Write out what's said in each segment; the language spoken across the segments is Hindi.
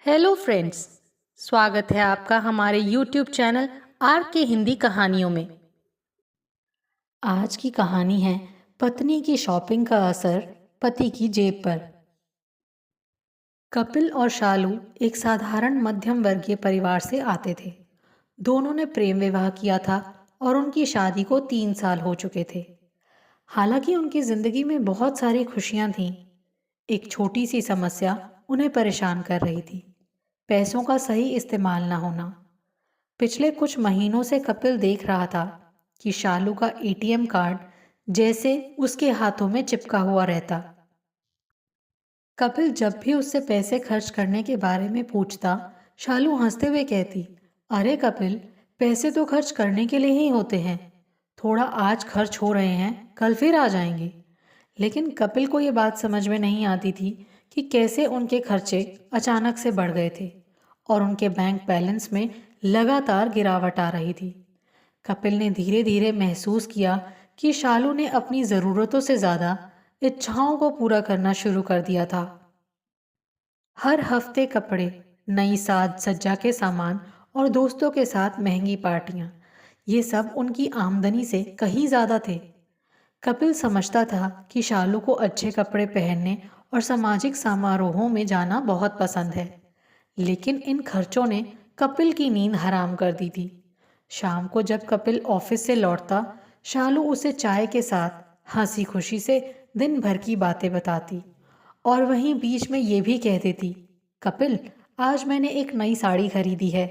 Hello friends. स्वागत है आपका हमारे यूट्यूब चैनल आर के हिंदी कहानियों में। आज की कहानी है पत्नी की शॉपिंग का असर पति की जेब पर। कपिल और शालू एक साधारण मध्यम वर्गीय परिवार से आते थे। दोनों ने प्रेम विवाह किया था और उनकी शादी को 3 साल हो चुके थे। हालांकि उनकी जिंदगी में बहुत सारी खुशियां थीं, एक छोटी सी समस्या उन्हें परेशान कर रही थी। पैसों का सही इस्तेमाल ना होना। पिछले कुछ महीनों से कपिल देख रहा था कि शालू का एटीएम कार्ड जैसे उसके हाथों में चिपका हुआ रहता। कपिल जब भी उससे पैसे खर्च करने के बारे में पूछता, शालू हंसते हुए कहती, अरे कपिल, पैसे तो खर्च करने के लिए ही होते हैं। थोड़ा आज खर्च हो रहे हैं, कल फिर आ जाएंगे। लेकिन कपिल को ये बात समझ में नहीं आती थी कि कैसे उनके खर्चे अचानक से बढ़ गए थे और उनके बैंक बैलेंस में लगातार गिरावट आ रही थी। कपिल ने धीरे धीरे महसूस किया कि शालू ने अपनी ज़रूरतों से ज़्यादा इच्छाओं को पूरा करना शुरू कर दिया था। हर हफ्ते कपड़े, नई साज सज्जा के सामान और दोस्तों के साथ महंगी पार्टियां, ये सब उनकी आमदनी से कहीं ज़्यादा थे। कपिल समझता था कि शालू को अच्छे कपड़े पहनने और सामाजिक समारोहों में जाना बहुत पसंद है, लेकिन इन खर्चों ने कपिल की नींद हराम कर दी थी। शाम को जब कपिल ऑफिस से लौटता, शालू उसे चाय के साथ हंसी खुशी से दिन भर की बातें बताती और वहीं बीच में ये भी कह देती, कपिल, आज मैंने एक नई साड़ी खरीदी है,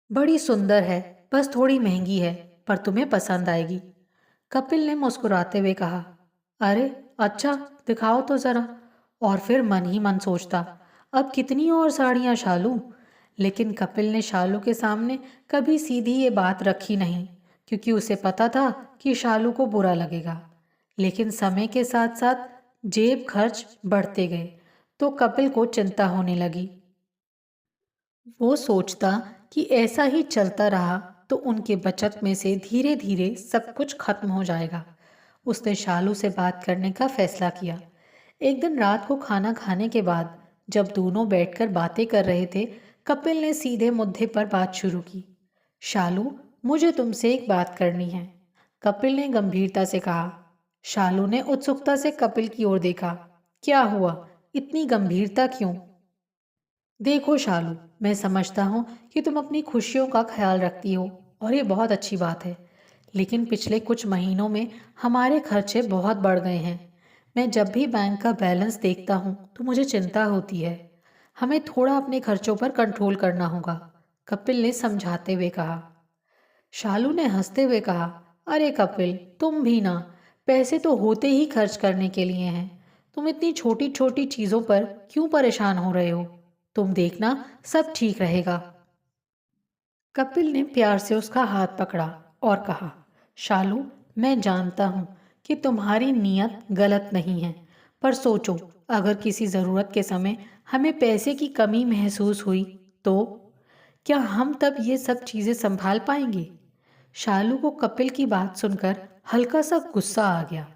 बड़ी सुंदर है, बस थोड़ी महंगी है, पर तुम्हें पसंद आएगी। कपिल ने मुस्कुराते हुए कहा, अरे अच्छा, दिखाओ तो जरा। और फिर मन ही मन सोचता, अब कितनी और साड़ियां शालू। लेकिन कपिल ने शालू के सामने कभी सीधी ये बात रखी नहीं, क्योंकि उसे पता था कि शालू को बुरा लगेगा। लेकिन समय के साथ साथ जेब खर्च बढ़ते गए तो कपिल को चिंता होने लगी। वो सोचता कि ऐसा ही चलता रहा तो उनके बचत में से धीरे धीरे सब कुछ खत्म हो जाएगा। उसने शालू से बात करने का फैसला किया। एक दिन रात को खाना खाने के बाद जब दोनों बैठकर बातें कर रहे थे, कपिल ने सीधे मुद्दे पर बात शुरू की। शालू, मुझे तुमसे एक बात करनी है, कपिल ने गंभीरता से कहा। शालू ने उत्सुकता से कपिल की ओर देखा। क्या हुआ, इतनी गंभीरता क्यों? देखो शालू, मैं समझता हूँ कि तुम अपनी खुशियों का ख्याल रखती हो और ये बहुत अच्छी बात है, लेकिन पिछले कुछ महीनों में हमारे खर्चे बहुत बढ़ गए हैं। मैं जब भी बैंक का बैलेंस देखता हूँ तो मुझे चिंता होती है। हमें थोड़ा अपने खर्चों पर कंट्रोल करना होगा, कपिल ने समझाते हुए कहा। शालू ने हंसते हुए कहा, अरे कपिल, तुम भी ना, पैसे तो होते ही खर्च करने के लिए हैं। तुम इतनी छोटी छोटी चीज़ों पर क्यों परेशान हो रहे हो? तुम देखना, सब ठीक रहेगा। कपिल ने प्यार से उसका हाथ पकड़ा और कहा, शालू, मैं जानता हूँ कि तुम्हारी नीयत गलत नहीं है, पर सोचो, अगर किसी ज़रूरत के समय हमें पैसे की कमी महसूस हुई तो क्या हम तब ये सब चीज़ें संभाल पाएंगे? शालू को कपिल की बात सुनकर हल्का सा गुस्सा आ गया।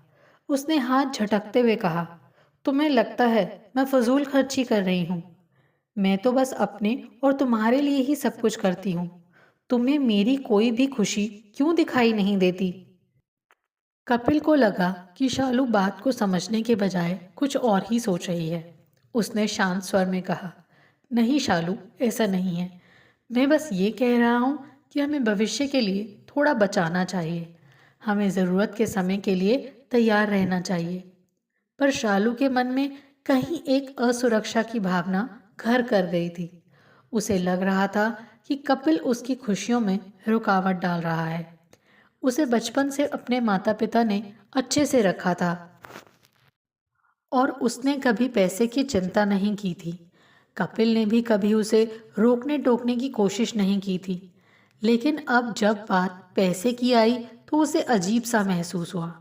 उसने हाथ झटकते हुए कहा, तुम्हें लगता है मैं फजूल खर्ची कर रही हूँ? मैं तो बस अपने और तुम्हारे लिए ही सब कुछ करती हूँ। तुम्हें मेरी कोई भी खुशी क्यों दिखाई नहीं देती? कपिल को लगा कि शालू बात को समझने के बजाय कुछ और ही सोच रही है। उसने शांत स्वर में कहा, नहीं शालू, ऐसा नहीं है। मैं बस ये कह रहा हूँ कि हमें भविष्य के लिए थोड़ा बचाना चाहिए। हमें ज़रूरत के समय के लिए तैयार रहना चाहिए। पर शालू के मन में कहीं एक असुरक्षा की भावना घर कर गई थी। उसे लग रहा था कि कपिल उसकी खुशियों में रुकावट डाल रहा है। उसे बचपन से अपने माता पिता ने अच्छे से रखा था और उसने कभी पैसे की चिंता नहीं की थी। कपिल ने भी कभी उसे रोकने टोकने की कोशिश नहीं की थी। लेकिन अब जब बात पैसे की आई तो उसे अजीब सा महसूस हुआ।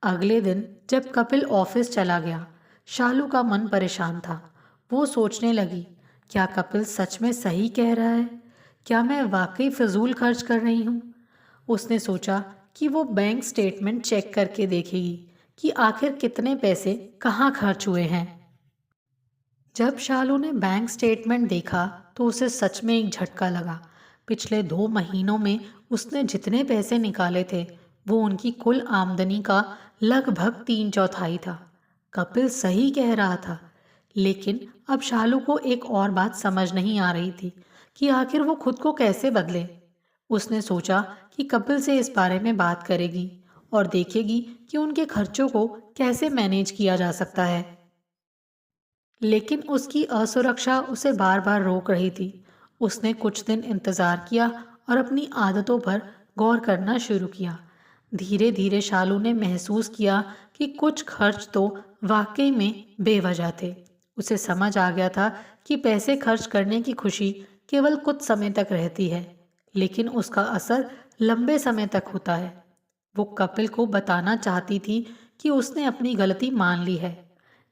अगले दिन जब कपिल ऑफिस चला गया, शालू का मन परेशान था। वो सोचने लगी, क्या कपिल सच में सही कह रहा है? क्या मैं वाकई फजूल खर्च कर रही हूँ? उसने सोचा कि वो बैंक स्टेटमेंट चेक करके देखेगी कि आखिर कितने पैसे कहाँ खर्च हुए हैं। जब शालू ने बैंक स्टेटमेंट देखा तो उसे सच में एक झटका लगा। पिछले 2 महीनों में उसने जितने पैसे निकाले थे वो उनकी कुल आमदनी का लगभग 3/4 था। कपिल सही कह रहा था, लेकिन अब शालू को एक और बात समझ नहीं आ रही थी कि आखिर वो खुद को कैसे बदले। उसने सोचा कि कपिल से इस बारे में बात करेगी और देखेगी कि उनके खर्चों को कैसे मैनेज किया जा सकता है। लेकिन उसकी असुरक्षा उसे बार बार रोक रही थी। उसने कुछ दिन इंतजार किया और अपनी आदतों पर गौर करना शुरू किया। धीरे धीरे शालू ने महसूस किया कि कुछ खर्च तो वाकई में बेवजह थे। उसे समझ आ गया था कि पैसे खर्च करने की खुशी केवल कुछ समय तक रहती है, लेकिन उसका असर लंबे समय तक होता है। वो कपिल को बताना चाहती थी कि उसने अपनी गलती मान ली है,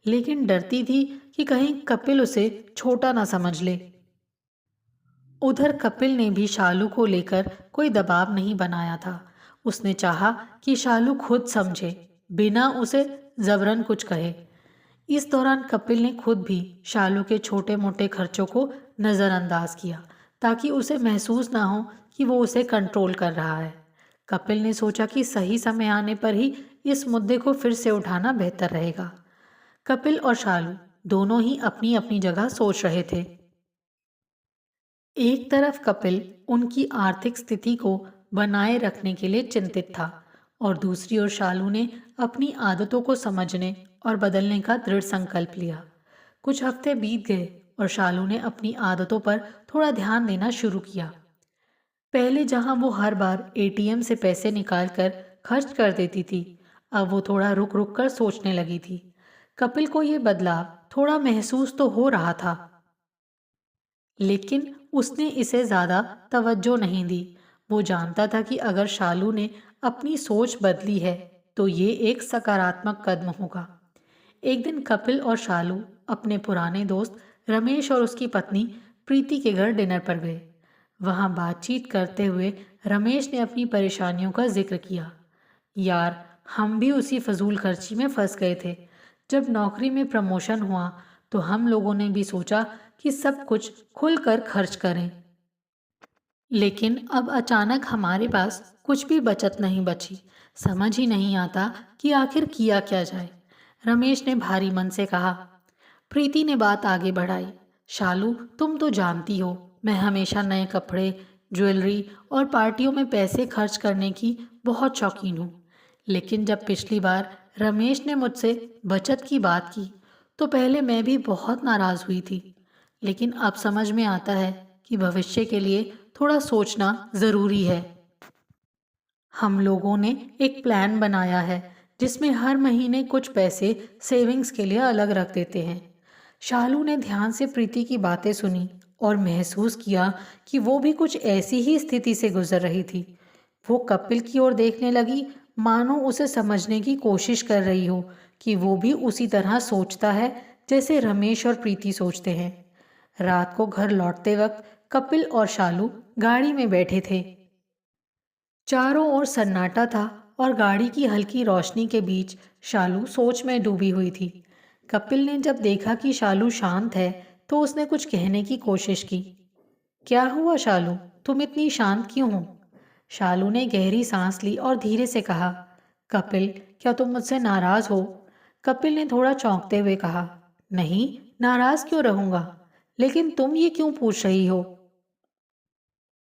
लेकिन डरती थी कि कहीं कपिल उसे छोटा ना समझ ले। उधर कपिल ने भी शालू को लेकर कोई दबाव नहीं बनाया था। उसने चाहा कि शालू खुद समझे, बिना उसे जबरन कुछ कहे। इस दौरान कपिल ने खुद भी शालू के छोटे मोटे खर्चों को नज़रअंदाज किया, ताकि उसे महसूस ना हो कि वो उसे कंट्रोल कर रहा है। कपिल ने सोचा कि सही समय आने पर ही इस मुद्दे को फिर से उठाना बेहतर रहेगा। कपिल और शालू दोनों ही अपनी अपनी जगह सोच रहे थे। एक तरफ कपिल उनकी आर्थिक स्थिति को बनाए रखने के लिए चिंतित था और दूसरी ओर शालू ने अपनी आदतों को समझने और बदलने का दृढ़ संकल्प लिया। कुछ हफ्ते बीत गए और शालू ने अपनी आदतों पर थोड़ा ध्यान देना शुरू किया। पहले जहां वो हर बार एटीएम से पैसे निकालकर खर्च कर देती थी, अब वो थोड़ा रुक रुक कर सोचने लगी थी। कपिल को ये बदलाव थोड़ा महसूस तो हो रहा था, लेकिन उसने इसे ज़्यादा तवज्जो नहीं दी। वो जानता था कि अगर शालू ने अपनी सोच बदली है तो ये एक सकारात्मक कदम होगा। एक दिन कपिल और शालू अपने पुराने दोस्त रमेश और उसकी पत्नी प्रीति के घर डिनर पर गए। वहाँ बातचीत करते हुए रमेश ने अपनी परेशानियों का जिक्र किया। यार, हम भी उसी फजूल खर्ची में फंस गए थे। जब नौकरी में प्रमोशन हुआ तो हम लोगों ने भी सोचा कि सब कुछ खुलकर खर्च करें, लेकिन अब अचानक हमारे पास कुछ भी बचत नहीं बची। समझ ही नहीं आता कि आखिर किया क्या जाए। रमेश ने भारी मन से कहा। प्रीति ने बात आगे बढ़ाई। शालू, तुम तो जानती हो मैं हमेशा नए कपड़े, ज्वेलरी और पार्टियों में पैसे खर्च करने की बहुत शौकीन हूँ। लेकिन जब पिछली बार रमेश ने मुझसे बचत की बात की तो पहले मैं भी बहुत नाराज़ हुई थी, लेकिन अब समझ में आता है कि भविष्य के लिए थोड़ा सोचना ज़रूरी है। हम लोगों ने एक प्लान बनाया है जिसमें हर महीने कुछ पैसे सेविंग्स के लिए अलग रख देते हैं। शालू ने ध्यान से प्रीति की बातें सुनी और महसूस किया कि वो भी कुछ ऐसी ही स्थिति से गुजर रही थी। वो कपिल की ओर देखने लगी, मानो उसे समझने की कोशिश कर रही हो कि वो भी उसी तरह सोचता है जैसे रमेश और प्रीति सोचते हैं। रात को घर लौटते वक्त कपिल और शालू गाड़ी में बैठे थे। चारों ओर सन्नाटा था और गाड़ी की हल्की रोशनी के बीच शालू सोच में डूबी हुई थी। कपिल ने जब देखा कि शालू शांत है तो उसने कुछ कहने की कोशिश की। क्या हुआ शालू, तुम इतनी शांत क्यों हो? शालू ने गहरी सांस ली और धीरे से कहा, कपिल, क्या तुम मुझसे नाराज हो? कपिल ने थोड़ा चौंकते हुए कहा, नहीं, नाराज क्यों रहूंगा, लेकिन तुम ये क्यों पूछ रही हो?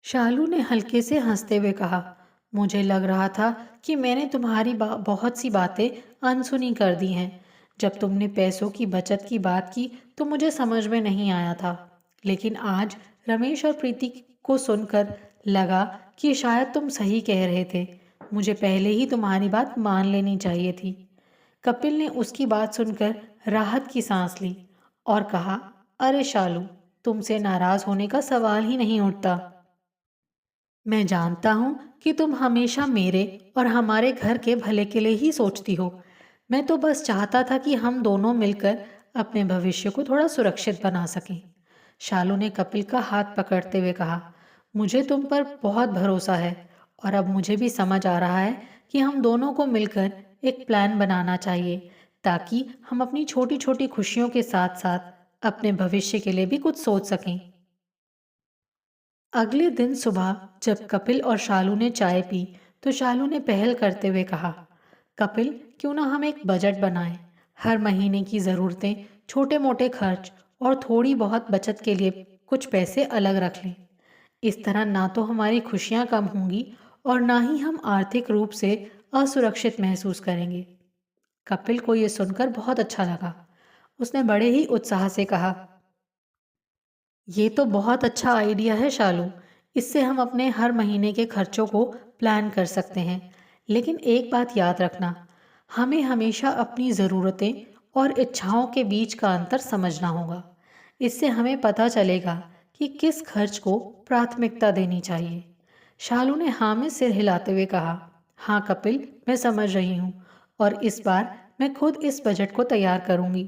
शालू ने हल्के से हंसते हुए कहा, मुझे लग रहा था कि मैंने तुम्हारी बहुत सी बातें अनसुनी कर दी हैं। जब तुमने पैसों की बचत की बात की तो मुझे समझ में नहीं आया था, लेकिन आज रमेश और प्रीति को सुनकर लगा कि शायद तुम सही कह रहे थे। मुझे पहले ही तुम्हारी बात मान लेनी चाहिए थी। कपिल ने उसकी बात सुनकर राहत की सांस ली और कहा, अरे शालू, तुमसे नाराज होने का सवाल ही नहीं उठता। मैं जानता हूँ कि तुम हमेशा मेरे और हमारे घर के भले के लिए ही सोचती हो। मैं तो बस चाहता था कि हम दोनों मिलकर अपने भविष्य को थोड़ा सुरक्षित बना सकें। शालू ने कपिल का हाथ पकड़ते हुए कहा, मुझे तुम पर बहुत भरोसा है और अब मुझे भी समझ आ रहा है कि हम दोनों को मिलकर एक प्लान बनाना चाहिए ताकि हम अपनी छोटी छोटी खुशियों के साथ साथ अपने भविष्य के लिए भी कुछ सोच सकें। अगले दिन सुबह जब कपिल और शालू ने चाय पी तो शालू ने पहल करते हुए कहा, कपिल, क्यों ना हम एक बजट बनाएं। हर महीने की ज़रूरतें, छोटे मोटे खर्च और थोड़ी बहुत बचत के लिए कुछ पैसे अलग रख लें। इस तरह ना तो हमारी खुशियां कम होंगी और ना ही हम आर्थिक रूप से असुरक्षित महसूस करेंगे। कपिल को यह सुनकर बहुत अच्छा लगा। उसने बड़े ही उत्साह से कहा, ये तो बहुत अच्छा आइडिया है शालू। इससे हम अपने हर महीने के खर्चों को प्लान कर सकते हैं। लेकिन एक बात याद रखना, हमें हमेशा अपनी ज़रूरतें और इच्छाओं के बीच का अंतर समझना होगा। इससे हमें पता चलेगा कि किस खर्च को प्राथमिकता देनी चाहिए। शालू ने हाँ में सिर हिलाते हुए कहा, हाँ कपिल, मैं समझ रही हूँ और इस बार मैं खुद इस बजट को तैयार करूँगी।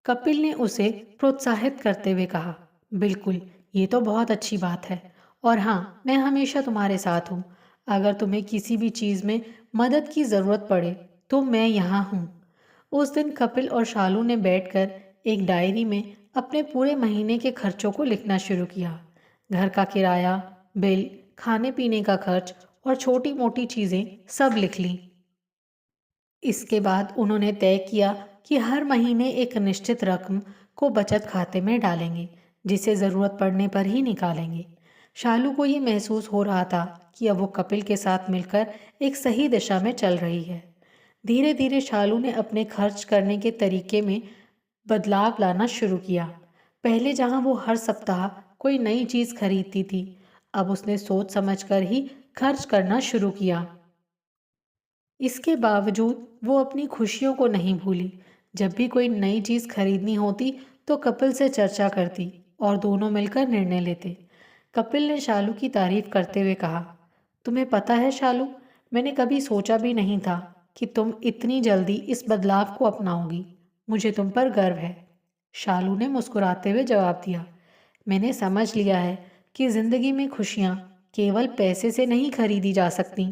कपिल ने उसे प्रोत्साहित करते हुए कहा, बिल्कुल, ये तो बहुत अच्छी बात है। और हाँ, मैं हमेशा तुम्हारे साथ हूँ। अगर तुम्हें किसी भी चीज़ में मदद की ज़रूरत पड़े तो मैं यहाँ हूँ। उस दिन कपिल और शालू ने बैठकर एक डायरी में अपने पूरे महीने के खर्चों को लिखना शुरू किया। घर का किराया, बिल, खाने पीने का खर्च और छोटी मोटी चीज़ें सब लिख लीं। इसके बाद उन्होंने तय किया कि हर महीने एक निश्चित रकम को बचत खाते में डालेंगे, जिसे ज़रूरत पड़ने पर ही निकालेंगे। शालू को ये महसूस हो रहा था कि अब वो कपिल के साथ मिलकर एक सही दिशा में चल रही है। धीरे धीरे शालू ने अपने खर्च करने के तरीके में बदलाव लाना शुरू किया। पहले जहां वो हर सप्ताह कोई नई चीज़ खरीदती थी, अब उसने सोच समझकर ही खर्च करना शुरू किया। इसके बावजूद वो अपनी खुशियों को नहीं भूली। जब भी कोई नई चीज़ खरीदनी होती तो कपिल से चर्चा करती और दोनों मिलकर निर्णय लेते। कपिल ने शालू की तारीफ करते हुए कहा, तुम्हें पता है शालू, मैंने कभी सोचा भी नहीं था कि तुम इतनी जल्दी इस बदलाव को अपनाओगी। मुझे तुम पर गर्व है। शालू ने मुस्कुराते हुए जवाब दिया, मैंने समझ लिया है कि ज़िंदगी में खुशियाँ केवल पैसे से नहीं खरीदी जा सकती।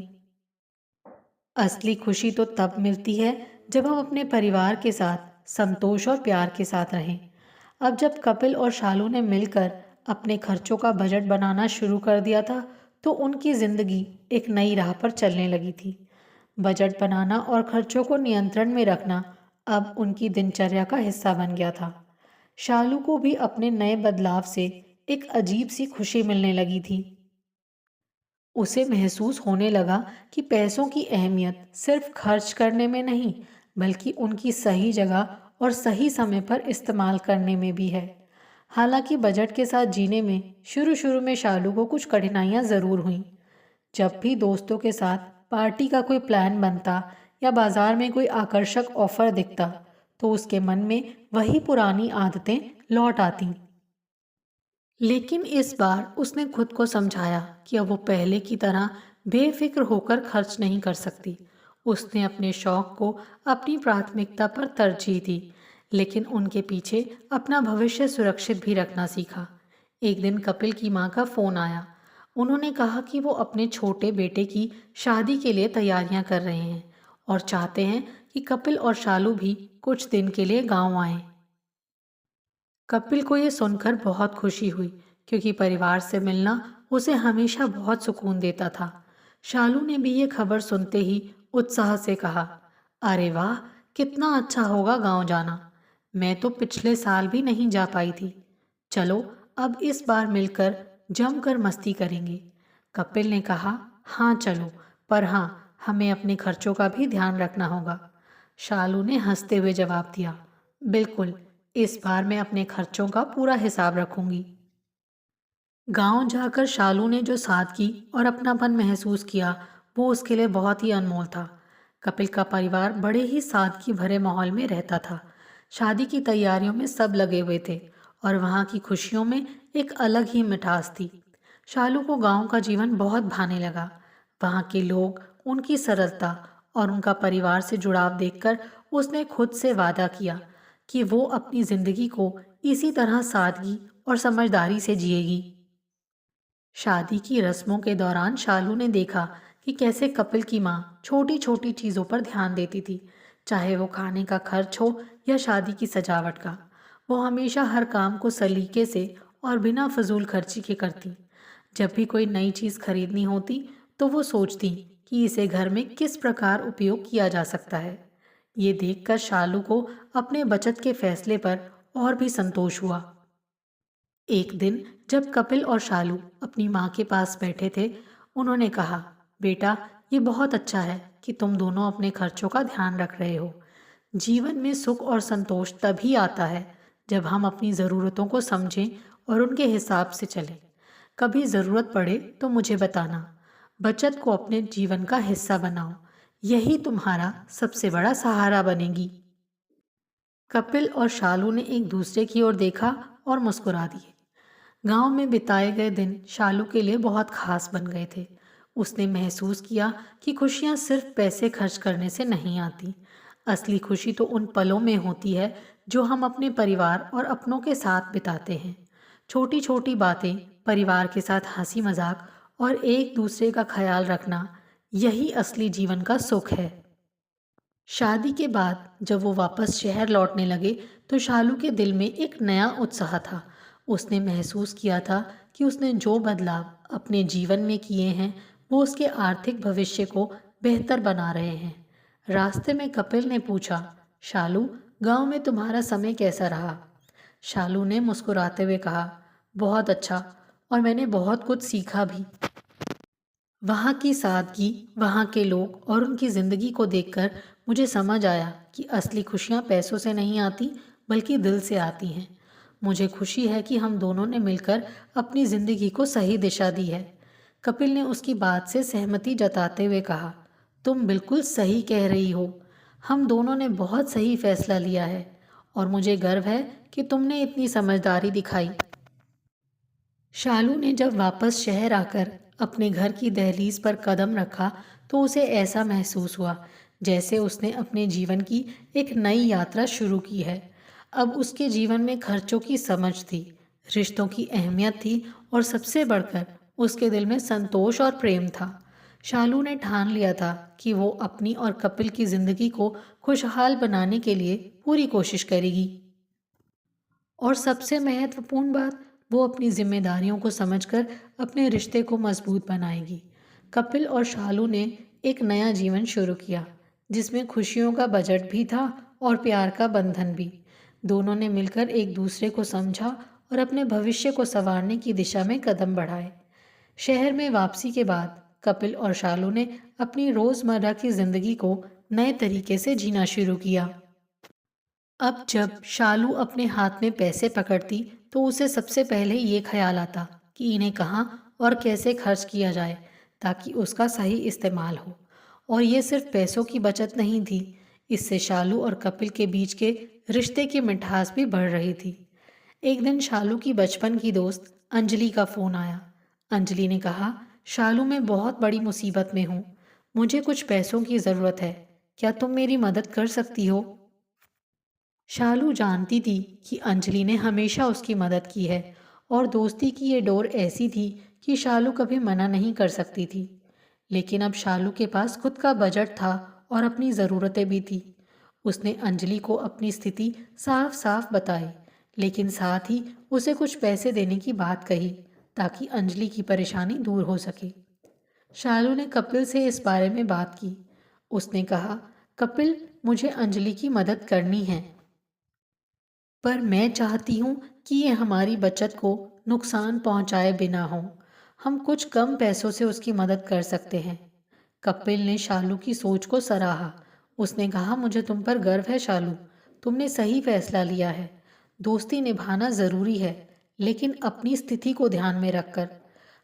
असली खुशी तो तब मिलती है जब हम अपने परिवार के साथ संतोष और प्यार के साथ रहें। अब जब कपिल और शालू ने मिलकर अपने खर्चों का बजट बनाना शुरू कर दिया था तो उनकी जिंदगी एक नई राह पर चलने लगी थी। बजट बनाना और खर्चों को नियंत्रण में रखना अब उनकी दिनचर्या का हिस्सा बन गया था। शालू को भी अपने नए बदलाव से एक अजीब सी खुशी मिलने लगी थी। उसे महसूस होने लगा कि पैसों की अहमियत सिर्फ खर्च करने में नहीं, बल्कि उनकी सही जगह और सही समय पर इस्तेमाल करने में भी है। हालांकि बजट के साथ जीने में शुरू शुरू में शालू को कुछ कठिनाइयां ज़रूर हुईं। जब भी दोस्तों के साथ पार्टी का कोई प्लान बनता या बाजार में कोई आकर्षक ऑफर दिखता, तो उसके मन में वही पुरानी आदतें लौट आतीं। लेकिन इस बार उसने खुद को समझाया कि अब वो पहले की तरह बेफिक्र होकर खर्च नहीं कर सकती। उसने अपने शौक को अपनी प्राथमिकता पर तरजीह दी, लेकिन उनके पीछे अपना भविष्य सुरक्षित भी रखना सीखा। एक दिन कपिल की माँ का फ़ोन आया। उन्होंने कहा कि वो अपने छोटे बेटे की शादी के लिए तैयारियां कर रहे हैं और चाहते हैं कि कपिल और शालू भी कुछ दिन के लिए गांव आएं। कपिल को ये सुनकर बहुत खुशी हुई, क्योंकि परिवार से मिलना उसे हमेशा बहुत सुकून देता था। शालू ने भी ये खबर सुनते ही उत्साह से कहा, अरे वाह, कितना अच्छा होगा गांव जाना। मैं तो पिछले साल भी नहीं जा पाई थी। चलो, अब इस बार मिलकर जमकर मस्ती करेंगे। कपिल ने कहा, हाँ चलो, पर हाँ, हमें अपने खर्चों का भी ध्यान रखना होगा। शालू ने हंसते हुए जवाब दिया, बिल्कुल, इस बार मैं अपने खर्चों का पूरा हिसाब रखूंगी। गांव जाकर शालू ने जो सादगी और अपनापन महसूस किया, वो उसके लिए बहुत ही अनमोल था। कपिल का परिवार बड़े ही सादगी भरे माहौल में रहता था। शादी की तैयारियों में सब लगे हुए थे और वहाँ की खुशियों में एक अलग ही मिठास थी। शालू को गांव का जीवन बहुत भाने लगा। वहाँ के लोग, उनकी सरलता और उनका परिवार से जुड़ाव देखकर उसने खुद से वादा किया कि वो अपनी जिंदगी को इसी तरह सादगी और समझदारी से जिएगी। शादी की रस्मों के दौरान शालू ने देखा कि कैसे कपिल की माँ छोटी छोटी चीज़ों पर ध्यान देती थी, चाहे वो खाने का खर्च हो या शादी की सजावट का। वो हमेशा हर काम को सलीके से और बिना फजूल खर्ची के करती। जब भी कोई नई चीज़ खरीदनी होती तो वो सोचती कि इसे घर में किस प्रकार उपयोग किया जा सकता है। ये देखकर शालू को अपने बचत के फैसले पर और भी संतोष हुआ। एक दिन जब कपिल और शालू अपनी माँ के पास बैठे थे, उन्होंने कहा, बेटा, ये बहुत अच्छा है कि तुम दोनों अपने खर्चों का ध्यान रख रहे हो। जीवन में सुख और संतोष तभी आता है जब हम अपनी ज़रूरतों को समझें और उनके हिसाब से चलें। कभी ज़रूरत पड़े तो मुझे बताना। बचत को अपने जीवन का हिस्सा बनाओ, यही तुम्हारा सबसे बड़ा सहारा बनेगी। कपिल और शालू ने एक दूसरे की ओर देखा और मुस्कुरा दिए। गांव में बिताए गए दिन शालू के लिए बहुत खास बन गए थे। उसने महसूस किया कि खुशियां सिर्फ पैसे खर्च करने से नहीं आती। असली खुशी तो उन पलों में होती है जो हम अपने परिवार और अपनों के साथ बिताते हैं। छोटी छोटी बातें, परिवार के साथ हंसी मजाक और एक दूसरे का ख्याल रखना, यही असली जीवन का सुख है। शादी के बाद जब वो वापस शहर लौटने लगे तो शालू के दिल में एक नया उत्साह था। उसने महसूस किया था कि उसने जो बदलाव अपने जीवन में किए हैं वो उसके आर्थिक भविष्य को बेहतर बना रहे हैं। रास्ते में कपिल ने पूछा, शालू, गांव में तुम्हारा समय कैसा रहा? शालू ने मुस्कुराते हुए कहा, बहुत अच्छा, और मैंने बहुत कुछ सीखा भी। वहाँ की सादगी, वहाँ के लोग और उनकी ज़िंदगी को देखकर मुझे समझ आया कि असली खुशियाँ पैसों से नहीं आती बल्कि दिल से आती हैं। मुझे खुशी है कि हम दोनों ने मिलकर अपनी ज़िंदगी को सही दिशा दी है। कपिल ने उसकी बात से सहमति जताते हुए कहा, तुम बिल्कुल सही कह रही हो। हम दोनों ने बहुत सही फैसला लिया है और मुझे गर्व है कि तुमने इतनी समझदारी दिखाई। शालू ने जब वापस शहर आकर अपने घर की दहलीज पर कदम रखा तो उसे ऐसा महसूस हुआ जैसे उसने अपने जीवन की एक नई यात्रा शुरू की है। अब उसके जीवन में खर्चों की समझ थी, रिश्तों की अहमियत थी और सबसे बढ़कर उसके दिल में संतोष और प्रेम था। शालू ने ठान लिया था कि वो अपनी और कपिल की जिंदगी को खुशहाल बनाने के लिए पूरी कोशिश करेगी। और सबसे महत्वपूर्ण बात, वो अपनी जिम्मेदारियों को समझकर अपने रिश्ते को मजबूत बनाएगी। कपिल और शालू ने एक नया जीवन शुरू किया जिसमें खुशियों का बजट भी था और प्यार का बंधन भी। दोनों ने मिलकर एक दूसरे को समझा और अपने भविष्य को संवारने की दिशा में कदम बढ़ाए। शहर में वापसी के बाद कपिल और शालू ने अपनी रोज़मर्रा की जिंदगी को नए तरीके से जीना शुरू किया। अब जब शालू अपने हाथ में पैसे पकड़ती तो उसे सबसे पहले ये ख्याल आता कि इन्हें कहाँ और कैसे खर्च किया जाए ताकि उसका सही इस्तेमाल हो। और ये सिर्फ पैसों की बचत नहीं थी, इससे शालू और कपिल के बीच के रिश्ते की मिठास भी बढ़ रही थी। एक दिन शालू की बचपन की दोस्त अंजलि का फ़ोन आया। अंजलि ने कहा, शालू, मैं बहुत बड़ी मुसीबत में हूँ। मुझे कुछ पैसों की ज़रूरत है। क्या तुम मेरी मदद कर सकती हो? शालू जानती थी कि अंजलि ने हमेशा उसकी मदद की है और दोस्ती की ये डोर ऐसी थी कि शालू कभी मना नहीं कर सकती थी। लेकिन अब शालू के पास खुद का बजट था और अपनी ज़रूरतें भी थी। उसने अंजलि को अपनी स्थिति साफ साफ बताई, लेकिन साथ ही उसे कुछ पैसे देने की बात कही ताकि अंजलि की परेशानी दूर हो सके। शालू ने कपिल से इस बारे में बात की। उसने कहा, कपिल, मुझे अंजलि की मदद करनी है, पर मैं चाहती हूँ कि ये हमारी बचत को नुकसान पहुँचाए बिना हो। हम कुछ कम पैसों से उसकी मदद कर सकते हैं। कपिल ने शालू की सोच को सराहा। उसने कहा, मुझे तुम पर गर्व है शालू, तुमने सही फैसला लिया है। दोस्ती निभाना ज़रूरी है, लेकिन अपनी स्थिति को ध्यान में रखकर।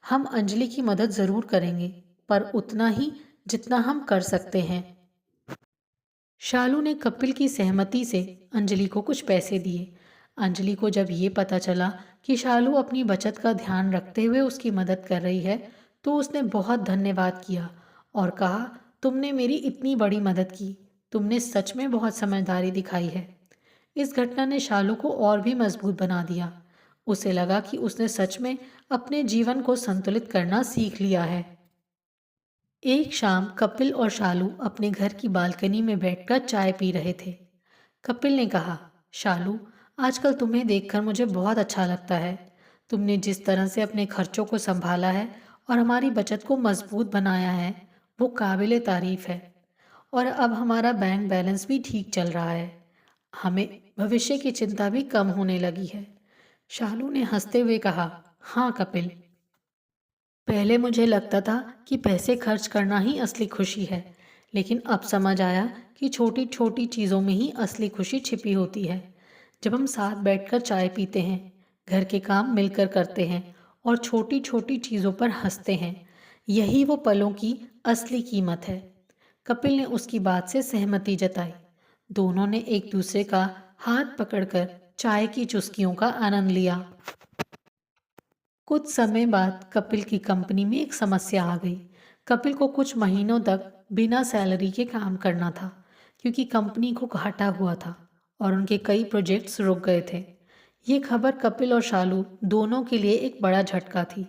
हम अंजलि की मदद ज़रूर करेंगे, पर उतना ही जितना हम कर सकते हैं। शालू ने कपिल की सहमति से अंजलि को कुछ पैसे दिए। अंजलि को जब ये पता चला कि शालू अपनी बचत का ध्यान रखते हुए उसकी मदद कर रही है तो उसने बहुत धन्यवाद किया और कहा, तुमने मेरी इतनी बड़ी मदद की। तुमने सच में बहुत समझदारी दिखाई है। इस घटना ने शालू को और भी मजबूत बना दिया। उसे लगा कि उसने सच में अपने जीवन को संतुलित करना सीख लिया है। एक शाम कपिल और शालू अपने घर की बालकनी में बैठकर चाय पी रहे थे। कपिल ने कहा, शालू, आजकल तुम्हें देखकर मुझे बहुत अच्छा लगता है। तुमने जिस तरह से अपने खर्चों को संभाला है और हमारी बचत को मजबूत बनाया है, वो काबिले तारीफ है। और अब हमारा बैंक बैलेंस भी ठीक चल रहा है। हमें भविष्य की चिंता भी कम होने लगी है। शालू ने हंसते हुए कहा, हाँ कपिल, पहले मुझे लगता था कि पैसे खर्च करना ही असली खुशी है, लेकिन अब समझ आया कि छोटी छोटी चीज़ों में ही असली खुशी छिपी होती है। जब हम साथ बैठकर चाय पीते हैं, घर के काम मिलकर करते हैं और छोटी छोटी चीज़ों पर हंसते हैं, यही वो पलों की असली कीमत है। कपिल ने उसकी बात से सहमति जताई। दोनों ने एक दूसरे का हाथ पकड़कर चाय की चुस्कियों का आनंद लिया। कुछ समय बाद कपिल की कंपनी में एक समस्या आ गई। कपिल को कुछ महीनों तक बिना सैलरी के काम करना था, क्योंकि कंपनी को घाटा हुआ था और उनके कई प्रोजेक्ट्स रुक गए थे। ये खबर कपिल और शालू दोनों के लिए एक बड़ा झटका थी,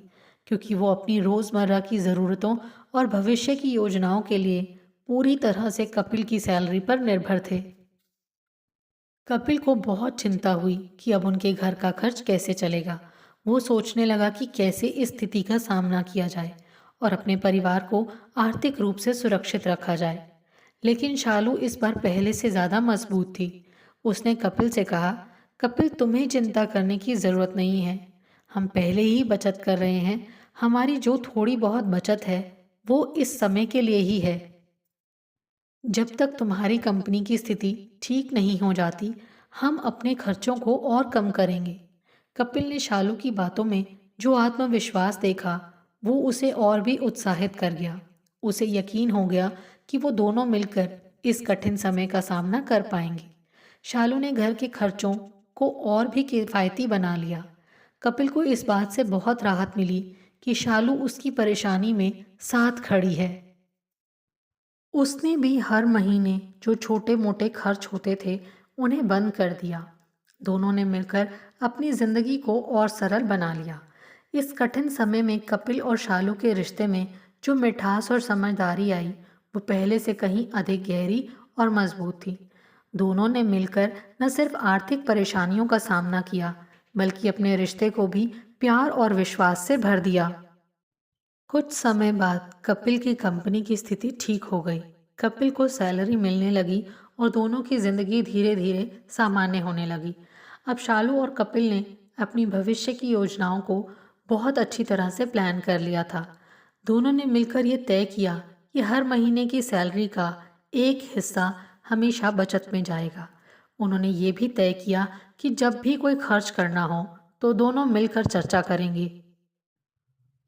क्योंकि वो अपनी रोज़मर्रा की ज़रूरतों और भविष्य की योजनाओं के लिए पूरी तरह से कपिल की सैलरी पर निर्भर थे। कपिल को बहुत चिंता हुई कि अब उनके घर का खर्च कैसे चलेगा। वो सोचने लगा कि कैसे इस स्थिति का सामना किया जाए और अपने परिवार को आर्थिक रूप से सुरक्षित रखा जाए। लेकिन शालू इस बार पहले से ज़्यादा मजबूत थी। उसने कपिल से कहा, कपिल, तुम्हें चिंता करने की ज़रूरत नहीं है। हम पहले ही बचत कर रहे हैं। हमारी जो थोड़ी बहुत बचत है, वो इस समय के लिए ही है। जब तक तुम्हारी कंपनी की स्थिति ठीक नहीं हो जाती, हम अपने खर्चों को और कम करेंगे। कपिल ने शालू की बातों में जो आत्मविश्वास देखा, वो उसे और भी उत्साहित कर गया। उसे यकीन हो गया कि वो दोनों मिलकर इस कठिन समय का सामना कर पाएंगे। शालू ने घर के खर्चों को और भी किफ़ायती बना लिया। कपिल को इस बात से बहुत राहत मिली कि शालू उसकी परेशानी में साथ खड़ी है। उसने भी हर महीने जो छोटे मोटे खर्च होते थे, उन्हें बंद कर दिया। दोनों ने मिलकर अपनी जिंदगी को और सरल बना लिया। इस कठिन समय में कपिल और शालू के रिश्ते में जो मिठास और समझदारी आई, वो पहले से कहीं अधिक गहरी और मजबूत थी। दोनों ने मिलकर न सिर्फ आर्थिक परेशानियों का सामना किया, बल्कि अपने रिश्ते को भी प्यार और विश्वास से भर दिया। कुछ समय बाद कपिल की कंपनी की स्थिति ठीक हो गई। कपिल को सैलरी मिलने लगी और दोनों की जिंदगी धीरे धीरे सामान्य होने लगी। अब शालू और कपिल ने अपनी भविष्य की योजनाओं को बहुत अच्छी तरह से प्लान कर लिया था। दोनों ने मिलकर ये तय किया कि हर महीने की सैलरी का एक हिस्सा हमेशा बचत में जाएगा। उन्होंने ये भी तय किया कि जब भी कोई खर्च करना हो, तो दोनों मिलकर चर्चा करेंगे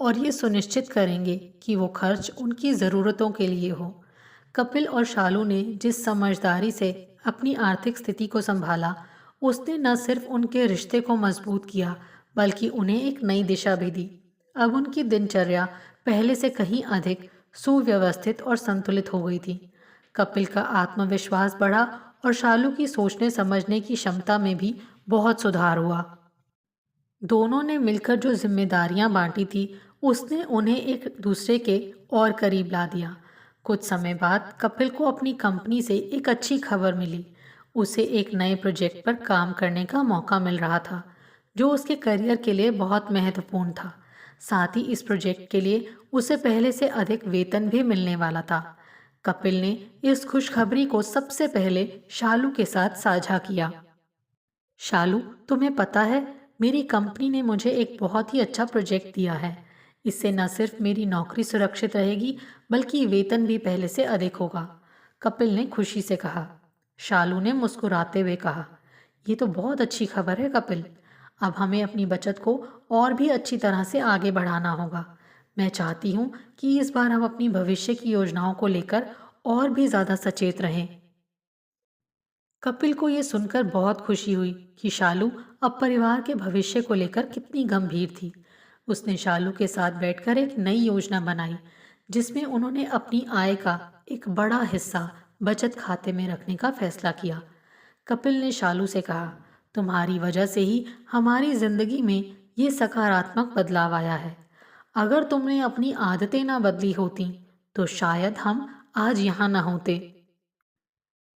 और ये सुनिश्चित करेंगे कि वो खर्च उनकी ज़रूरतों के लिए हो। कपिल और शालू ने जिस समझदारी से अपनी आर्थिक स्थिति को संभाला, उसने न सिर्फ उनके रिश्ते को मजबूत किया, बल्कि उन्हें एक नई दिशा भी दी। अब उनकी दिनचर्या पहले से कहीं अधिक सुव्यवस्थित और संतुलित हो गई थी। कपिल का आत्मविश्वास बढ़ा और शालू की सोचने समझने की क्षमता में भी बहुत सुधार हुआ। दोनों ने मिलकर जो जिम्मेदारियां बांटी थी, उसने उन्हें एक दूसरे के और करीब ला दिया। कुछ समय बाद कपिल को अपनी कंपनी से एक अच्छी खबर मिली। उसे एक नए प्रोजेक्ट पर काम करने का मौका मिल रहा था, जो उसके करियर के लिए बहुत महत्वपूर्ण था। साथ ही इस प्रोजेक्ट के लिए उसे पहले से अधिक वेतन भी मिलने वाला था। कपिल ने इस खुशखबरी को सबसे पहले शालू के साथ साझा किया। शालू, तुम्हें पता है, मेरी कंपनी ने मुझे एक बहुत ही अच्छा प्रोजेक्ट दिया है। इससे न सिर्फ मेरी नौकरी सुरक्षित रहेगी, बल्कि वेतन भी पहले से अधिक होगा। कपिल ने खुशी से कहा। शालू ने मुस्कुराते हुए कहा, ये तो बहुत अच्छी खबर है कपिल। अब हमें अपनी बचत को और भी अच्छी तरह से आगे बढ़ाना होगा। मैं चाहती हूँ कि इस बार हम अपनी भविष्य की योजनाओं को लेकर और भी ज़्यादा सचेत रहें। कपिल को यह सुनकर बहुत खुशी हुई कि शालू अब परिवार के भविष्य को लेकर कितनी गंभीर थी। उसने शालू के साथ बैठकर एक नई योजना बनाई, जिसमें उन्होंने अपनी आय का एक बड़ा हिस्सा बचत खाते में रखने का फैसला किया। कपिल ने शालू से कहा, तुम्हारी वजह से ही हमारी जिंदगी में ये सकारात्मक बदलाव आया है। अगर तुमने अपनी आदतें ना बदली होती, तो शायद हम आज यहाँ ना होते।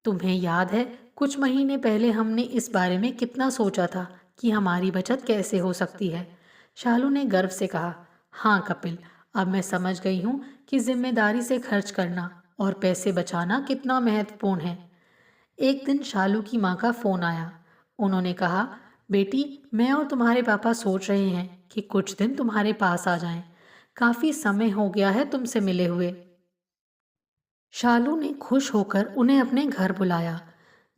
तुम्हें याद है, कुछ महीने पहले हमने इस बारे में कितना सोचा था कि हमारी बचत कैसे हो सकती है। शालू ने गर्व से कहा। हाँ कपिल, अब मैं समझ गई हूँ कि जिम्मेदारी से खर्च करना और पैसे बचाना कितना महत्वपूर्ण है। एक दिन शालू की माँ का फोन आया। उन्होंने कहा, बेटी, मैं और तुम्हारे पापा सोच रहे हैं कि कुछ दिन तुम्हारे पास आ जाएं। काफी समय हो गया है तुमसे मिले हुए। शालू ने खुश होकर उन्हें अपने घर बुलाया।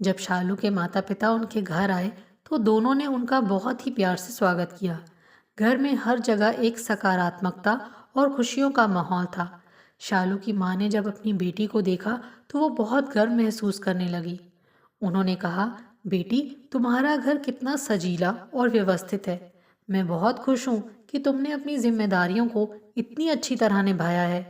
जब शालू के माता पिता उनके घर आए तो दोनों ने उनका बहुत ही प्यार से स्वागत किया। घर में हर जगह एक सकारात्मकता और खुशियों का माहौल था। शालू की माँ ने जब अपनी बेटी को देखा तो वो बहुत गर्व महसूस करने लगी। उन्होंने कहा, बेटी, तुम्हारा घर कितना सजीला और व्यवस्थित है। मैं बहुत खुश हूँ कि तुमने अपनी जिम्मेदारियों को इतनी अच्छी तरह निभाया है।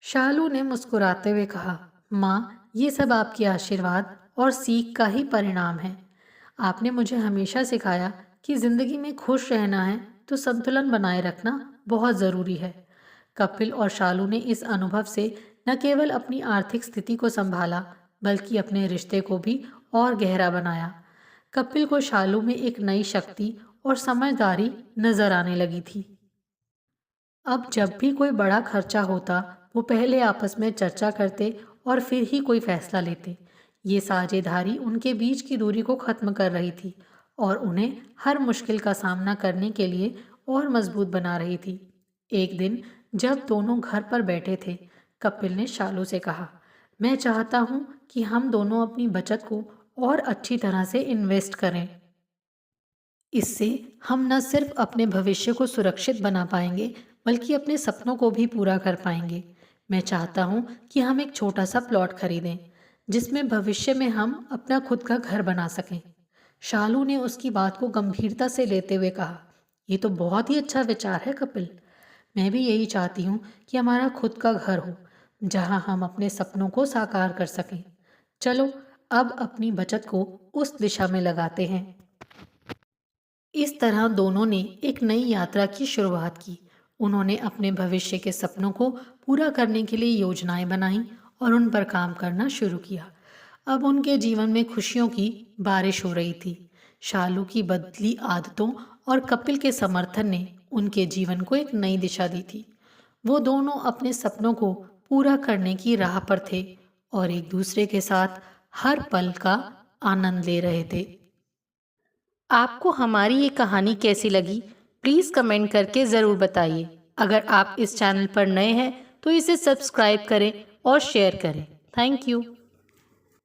शालू ने मुस्कुराते हुए कहा, माँ, ये सब आपके आशीर्वाद और सीख का ही परिणाम है। आपने मुझे हमेशा सिखाया कि जिंदगी में खुश रहना है तो संतुलन बनाए रखना बहुत ज़रूरी है। कपिल और शालू ने इस अनुभव से न केवल अपनी आर्थिक स्थिति को संभाला बल्कि अपने रिश्ते को भी और गहरा बनाया। कपिल को शालू में एक नई शक्ति और समझदारी नजर आने लगी थी। अब जब भी कोई बड़ा खर्चा होता वो पहले आपस में चर्चा करते और फिर ही कोई फैसला लेते। ये साझेदारी उनके बीच की दूरी को खत्म कर रही थी और उन्हें हर मुश्किल का सामना करने के लिए और मजबूत बना रही थी। एक दिन जब दोनों घर पर बैठे थे, कपिल ने शालू से कहा, मैं चाहता हूँ कि हम दोनों अपनी बचत को और अच्छी तरह से इन्वेस्ट करें। इससे हम न सिर्फ अपने भविष्य को सुरक्षित बना पाएंगे बल्कि अपने सपनों को भी पूरा कर पाएंगे। मैं चाहता हूँ कि हम एक छोटा सा प्लॉट खरीदें जिसमें भविष्य में हम अपना खुद का घर बना सकें। शालू ने उसकी बात को गंभीरता से लेते हुए कहा, ये तो बहुत ही अच्छा विचार है कपिल। मैं भी यही चाहती हूँ कि हमारा खुद का घर हो जहाँ हम अपने सपनों को साकार कर सकें। चलो अब अपनी बचत को उस दिशा में लगाते हैं। इस तरह दोनों ने एक नई यात्रा की शुरुआत की। उन्होंने अपने भविष्य के सपनों को पूरा करने के लिए योजनाएं बनाई और उन पर काम करना शुरू किया। अब उनके जीवन में खुशियों की बारिश हो रही थी। शालू की बदली आदतों और कपिल के समर्थन ने उनके जीवन को एक नई दिशा दी थी। वो दोनों अपने सपनों को पूरा करने की राह पर थे और एक दूसरे के साथ हर पल का आनंद ले रहे थे। आपको हमारी ये कहानी कैसी लगी? प्लीज़ कमेंट करके ज़रूर बताइए। अगर आप इस चैनल पर नए हैं तो इसे सब्सक्राइब करें और शेयर करें। Thank you.